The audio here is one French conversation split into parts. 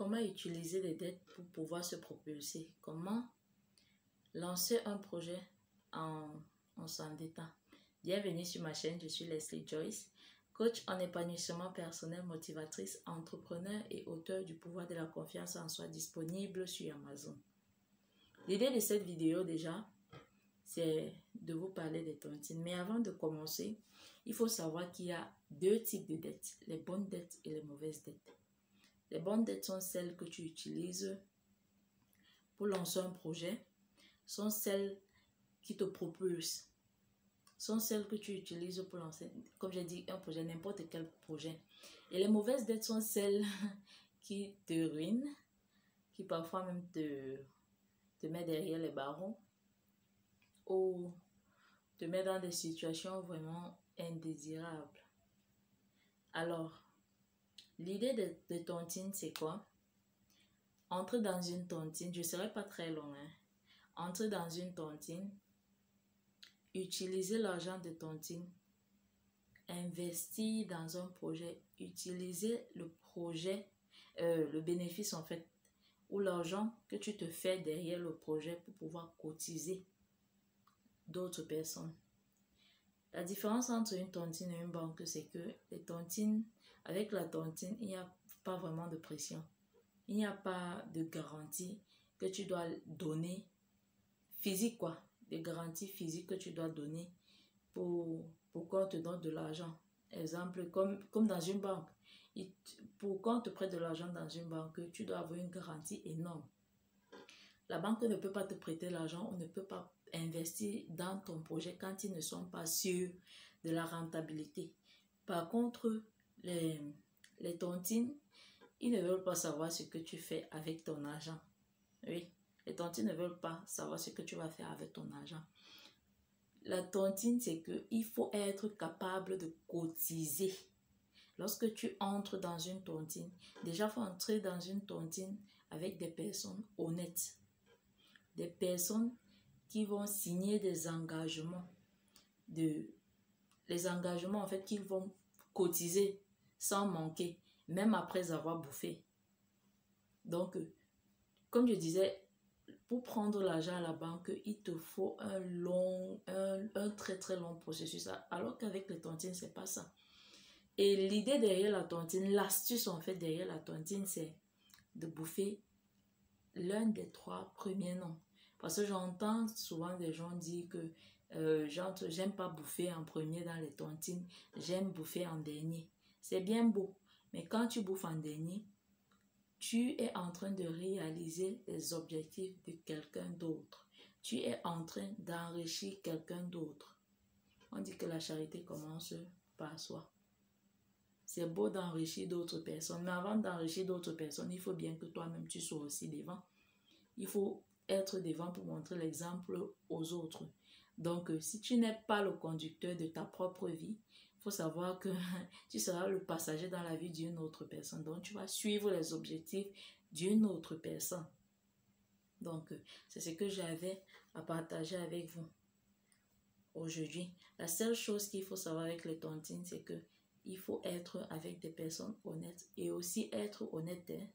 Comment utiliser les dettes pour pouvoir se propulser? Comment lancer un projet en s'endettant? Bienvenue sur ma chaîne, je suis Leslie Joyce, coach en épanouissement personnel, motivatrice, entrepreneur et auteur du pouvoir de la confiance en soi, disponible sur Amazon. L'idée de cette vidéo déjà, c'est de vous parler des tontines. Mais avant de commencer, il faut savoir qu'il y a deux types de dettes, les bonnes dettes et les mauvaises dettes. Les bonnes dettes sont celles que tu utilises pour lancer un projet, sont celles qui te propulsent, sont celles que tu utilises pour lancer, comme j'ai dit, un projet, n'importe quel projet. Et les mauvaises dettes sont celles qui te ruinent, qui parfois même te mettent derrière les barreaux ou te mettent dans des situations vraiment indésirables. Alors, l'idée de tontine, c'est quoi? Entre dans une tontine, je ne serai pas très long, hein? Entre dans une tontine, utiliser l'argent de tontine, investir dans un projet, utiliser le projet, le bénéfice en fait, ou l'argent que tu te fais derrière le projet pour pouvoir cotiser d'autres personnes. La différence entre une tontine et une banque, c'est que les tontines, avec la tontine, il n'y a pas vraiment de pression. Il n'y a pas de garantie que tu dois donner, physique quoi, des garanties physiques que tu dois donner pour qu'on te donne de l'argent. Exemple, comme dans une banque. Pour qu'on te prête de l'argent dans une banque, tu dois avoir une garantie énorme. La banque ne peut pas te prêter l'argent, on ne peut pas investir dans ton projet quand ils ne sont pas sûrs de la rentabilité. Par contre, les tontines, ils ne veulent pas savoir ce que tu fais avec ton argent. Oui, les tontines ne veulent pas savoir ce que tu vas faire avec ton argent. La tontine, c'est qu'il faut être capable de cotiser. Lorsque tu entres dans une tontine, déjà il faut entrer dans une tontine avec des personnes honnêtes. Des personnes qui vont signer des engagements. Les engagements en fait qu'ils vont cotiser sans manquer, même après avoir bouffé. Donc, comme je disais, pour prendre l'argent à la banque, il te faut un très très long processus. Alors qu'avec les tontines, c'est pas ça. Et l'idée derrière la tontine, l'astuce en fait derrière la tontine, c'est de bouffer l'un des 3 premiers noms. Parce que j'entends souvent des gens dire que j'aime pas bouffer en premier dans les tontines, j'aime bouffer en dernier. C'est bien beau, mais quand tu bouffes en dernier, tu es en train de réaliser les objectifs de quelqu'un d'autre. Tu es en train d'enrichir quelqu'un d'autre. On dit que la charité commence par soi. C'est beau d'enrichir d'autres personnes, mais avant d'enrichir d'autres personnes, il faut bien que toi-même tu sois aussi devant. Il faut être devant pour montrer l'exemple aux autres. Donc, si tu n'es pas le conducteur de ta propre vie, il faut savoir que tu seras le passager dans la vie d'une autre personne. Donc, tu vas suivre les objectifs d'une autre personne. Donc, c'est ce que j'avais à partager avec vous aujourd'hui. La seule chose qu'il faut savoir avec les tontines, c'est que il faut être avec des personnes honnêtes et aussi être honnête. Il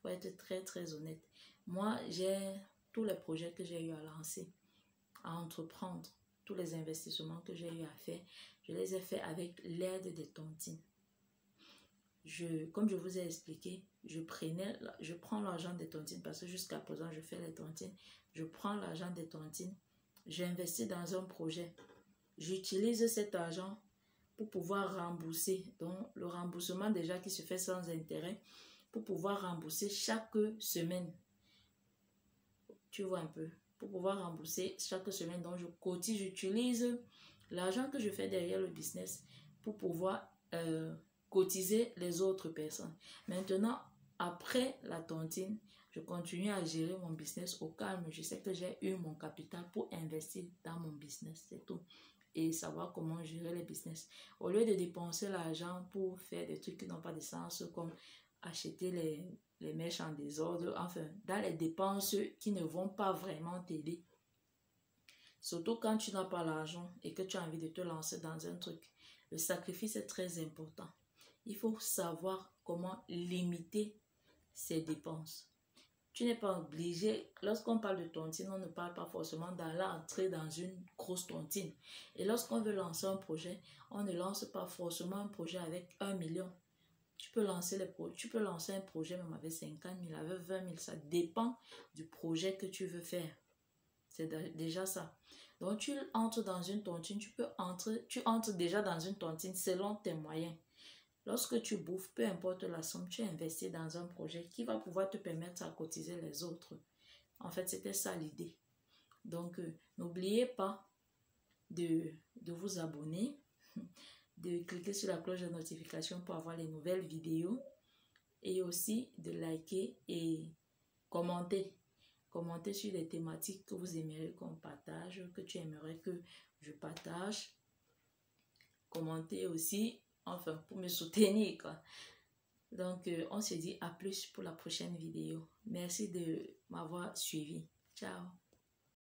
faut être très très honnête. Moi, j'ai tous les projets que j'ai eu à lancer, à entreprendre, tous les investissements que j'ai eu à faire, je les ai faits avec l'aide des tontines. Comme je vous ai expliqué, je prends l'argent des tontines parce que jusqu'à présent, je fais les tontines. Je prends l'argent des tontines, j'investis dans un projet. J'utilise cet argent pour pouvoir rembourser. Donc, le remboursement déjà qui se fait sans intérêt, pour pouvoir rembourser chaque semaine. Tu vois un peu, pour pouvoir rembourser chaque semaine. Donc, je cotise, j'utilise l'argent que je fais derrière le business pour pouvoir cotiser les autres personnes. Maintenant, après la tontine, je continue à gérer mon business au calme. Je sais que j'ai eu mon capital pour investir dans mon business, c'est tout. Et savoir comment gérer les business. Au lieu de dépenser l'argent pour faire des trucs qui n'ont pas de sens, comme acheter les mèches en désordre, enfin, dans les dépenses qui ne vont pas vraiment t'aider. Surtout quand tu n'as pas l'argent et que tu as envie de te lancer dans un truc. Le sacrifice est très important. Il faut savoir comment limiter ses dépenses. Tu n'es pas obligé, lorsqu'on parle de tontine, on ne parle pas forcément d'entrer dans une grosse tontine. Et lorsqu'on veut lancer un projet, on ne lance pas forcément un projet avec 1 million. Tu peux lancer un projet même avec 50 000, avec 20 000, ça dépend du projet que tu veux faire. C'est déjà ça. Donc tu entres dans une tontine, tu entres déjà dans une tontine selon tes moyens. Lorsque tu bouffes, peu importe la somme, tu investis dans un projet qui va pouvoir te permettre à cotiser les autres. En fait, c'était ça l'idée. Donc, n'oubliez pas de vous abonner, de cliquer sur la cloche de notification pour avoir les nouvelles vidéos et aussi de liker et commenter. Commentez sur les thématiques que vous aimeriez qu'on partage, que tu aimerais que je partage. Commentez aussi, enfin, pour me soutenir, quoi. Donc, on se dit à plus pour la prochaine vidéo. Merci de m'avoir suivi. Ciao.